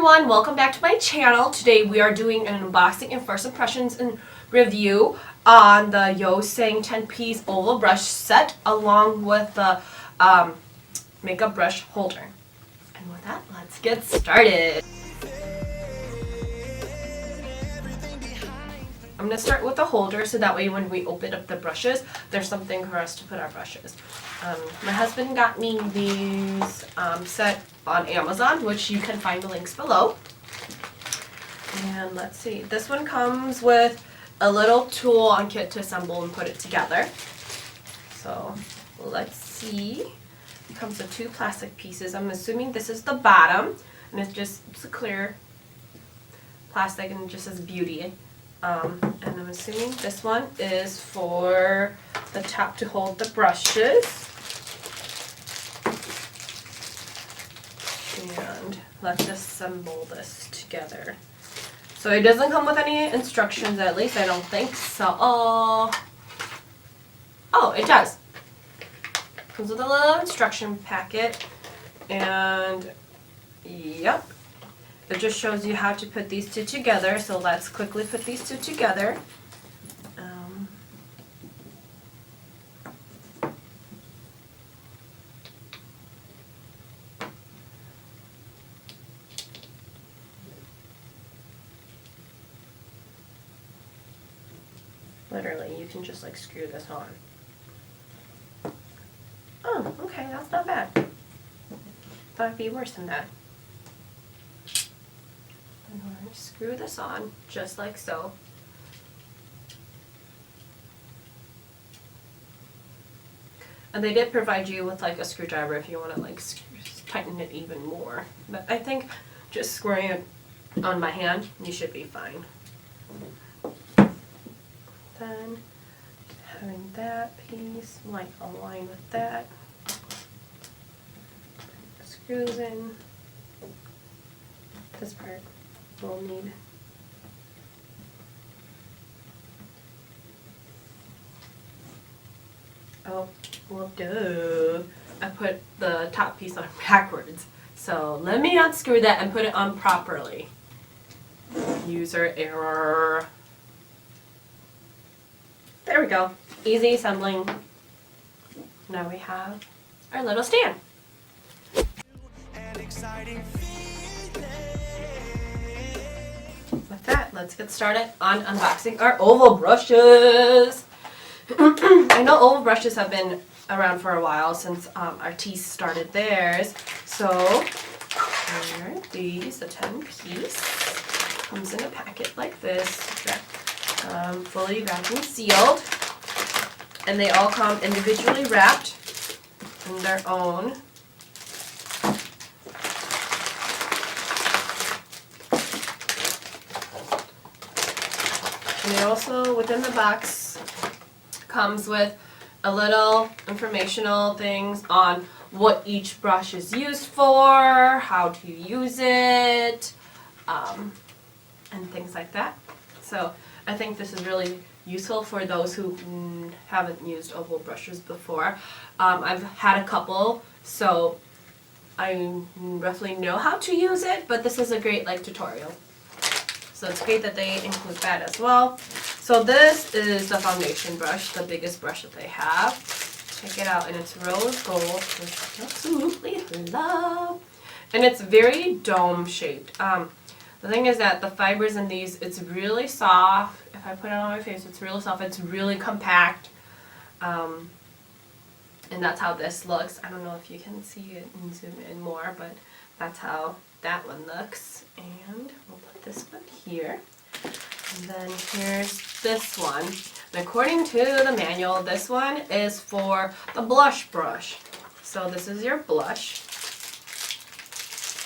everyone, welcome back to my channel. Today we are doing an unboxing and first impressions and review on the Yoseng 10-piece oval brush set along with the makeup brush holder. And with that, let's get started. I'm going to start with the holder so that way when we open up the brushes, there's something for us to put our brushes. My husband got me these set on Amazon, which you can find the links below. And let's see, this one comes with a little tool and kit to assemble and put it together. So let's see. It comes with two plastic pieces. I'm assuming this is the bottom, and it's a clear plastic and it just says beauty. And I'm assuming this one is for the top to hold the brushes. And let's assemble this together. So it doesn't come with any instructions, at least I don't think so. Oh, it does. Comes with a little instruction packet, and yep. It just shows you how to put these two together, so let's quickly put these two together. Literally, you can just like screw this on. Oh, okay, that's not bad. Thought it'd be worse than that. I'm going to screw this on, just like so. And they did provide you with like a screwdriver if you want to like tighten it even more. But I think just screwing it on my hand, you should be fine. Then having that piece like align with that. Screws in. This part we'll need. Oh, well, duh. I put the top piece on backwards. So let me unscrew that and put it on properly. User error. There we go. Easy assembling. Now we have our little stand. With that, let's get started on unboxing our oval brushes. I know oval brushes have been around for a while since Artis started theirs. So here are these, the 10-piece. Comes in a packet like this, fully vacuum sealed. And they all come individually wrapped in their own. And it also, within the box, comes with a little informational things on what each brush is used for, how to use it, and things like that. So I think this is really useful for those who haven't used oval brushes before. I've had a couple, so I roughly know how to use it, but this is a great like tutorial. So it's great that they include that as well. So this is the foundation brush, the biggest brush that they have. Check it out, and it's rose gold, which I absolutely love. And it's very dome shaped. The thing is that the fibers in these, it's really soft. If I put it on my face, it's really soft. It's really compact. And that's how this looks. I don't know if you can see it and zoom in more, but that's how that one looks. And we'll put this one here. And then here's this one. And according to the manual, this one is for the blush brush. So this is your blush.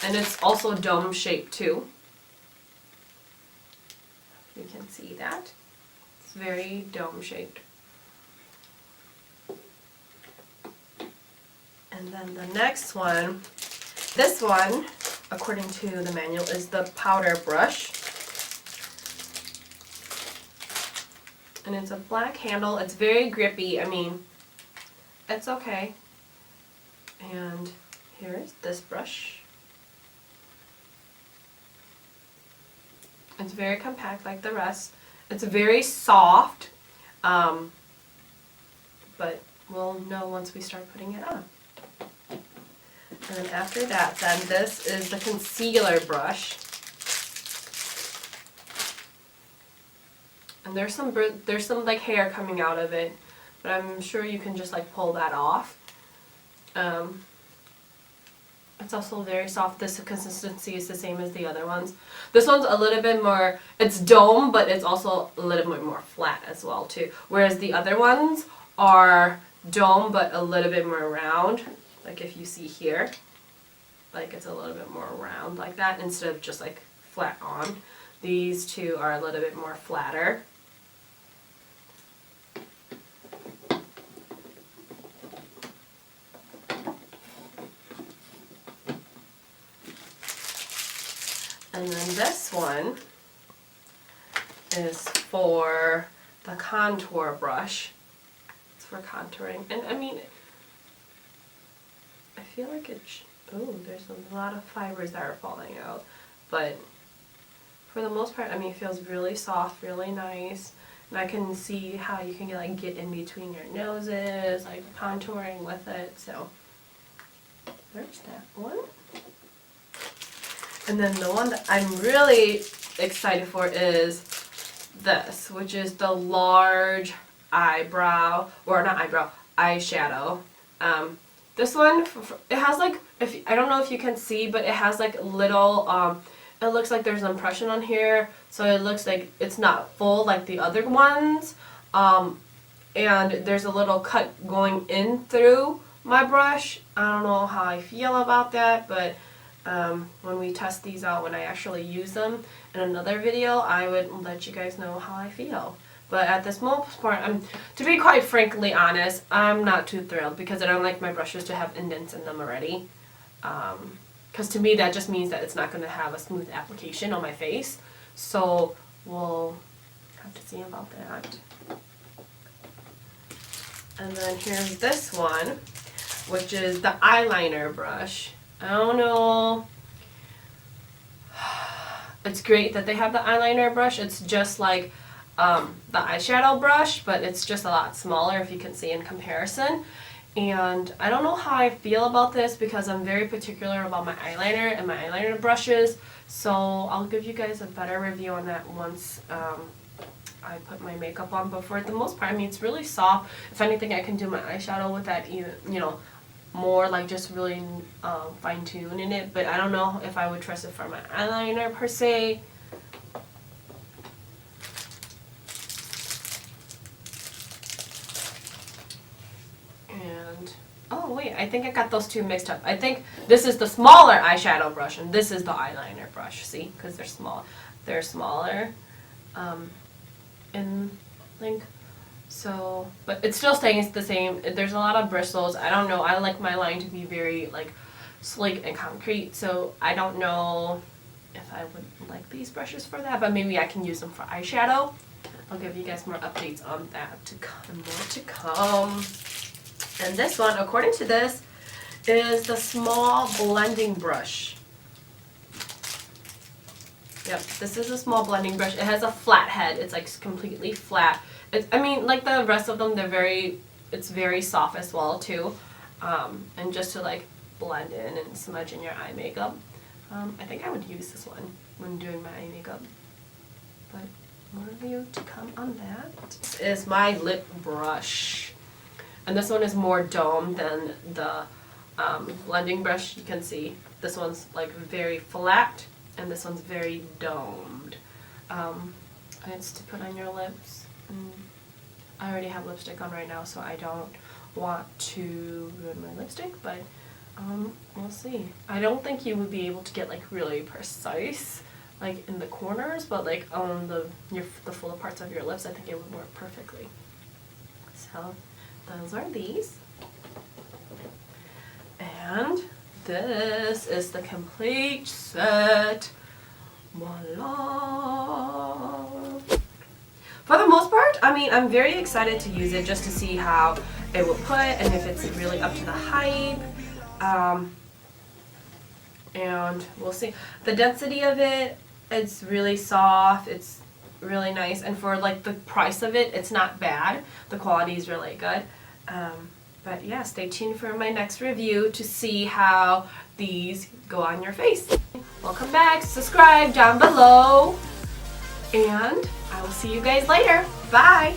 And it's also dome shaped too. You can see that. It's very dome shaped. And then the next one, this one, according to the manual, is the powder brush. And it's a black handle. It's very grippy. I mean, it's okay. And here's this brush. It's very compact like the rest. It's very soft, but we'll know once we start putting it on. And then after that, then this is the concealer brush. And there's some like hair coming out of it, but I'm sure you can just like pull that off. It's also very soft. This consistency is the same as the other ones. This one's a little bit more, it's dome, but it's also a little bit more flat as well too. Whereas the other ones are dome, but a little bit more round. Like if you see here, like it's a little bit more round like that instead of just like flat on. These two are a little bit more flatter. And then this one is for the contour brush. It's for contouring. And I mean, I feel like it's, oh, there's a lot of fibers that are falling out. But for the most part, I mean, it feels really soft, really nice. And I can see how you can get in between your noses, like contouring with it. So there's that one. And then the one that I'm really excited for is this, which is the large eyeshadow. This one, it has like, I don't know if you can see, but it has like little, it looks like there's an impression on here, so it looks like it's not full like the other ones. And there's a little cut going in through my brush. I don't know how I feel about that, but when we test these out, when I actually use them in another video, I would let you guys know how I feel. But at this moment, to be quite frankly honest, I'm not too thrilled because I don't like my brushes to have indents in them already. Because to me, that just means that it's not going to have a smooth application on my face. So we'll have to see about that. And then here's this one, which is the eyeliner brush. I don't know. It's great that they have the eyeliner brush. It's just like the eyeshadow brush, but it's just a lot smaller if you can see in comparison. And I don't know how I feel about this because I'm very particular about my eyeliner and my eyeliner brushes. So I'll give you guys a better review on that once I put my makeup on. But for the most part, I mean, it's really soft. If anything, I can do my eyeshadow with that, even, you know, more like just really fine tuning it, but I don't know if I would trust it for my eyeliner per se. And oh wait, I think I got those two mixed up. I think this is the smaller eyeshadow brush and this is the eyeliner brush. See, because they're small, they're smaller in length. So, but it still stays the same. There's a lot of bristles. I don't know. I like my line to be very like sleek and concrete. So I don't know if I would like these brushes for that, but maybe I can use them for eyeshadow. I'll give you guys more updates on that to come, more to come. And this one, according to this, is the small blending brush. Yep, this is a small blending brush. It has a flat head. It's like completely flat. I mean, like the rest of them, it's very soft as well too. And just to like blend in and smudge in your eye makeup. I think I would use this one when doing my eye makeup. But more review to come on that. This is my lip brush. And this one is more domed than the blending brush. You can see this one's like very flat and this one's very domed. It's to put on your lips. I already have lipstick on right now, so I don't want to ruin my lipstick, but we'll see. I don't think you would be able to get like really precise like in the corners, but like on the fuller parts of your lips, I think it would work perfectly. So those are these. And this is the complete set. Voila! For the most part, I mean, I'm very excited to use it just to see how it will put and if it's really up to the hype. And we'll see. The density of it, It's really soft. It's really nice, and for like the price of it, it's not bad. The quality is really good. But yeah, stay tuned for my next review to see how these go on your face. Welcome back. Subscribe down below, and I will see you guys later. Bye.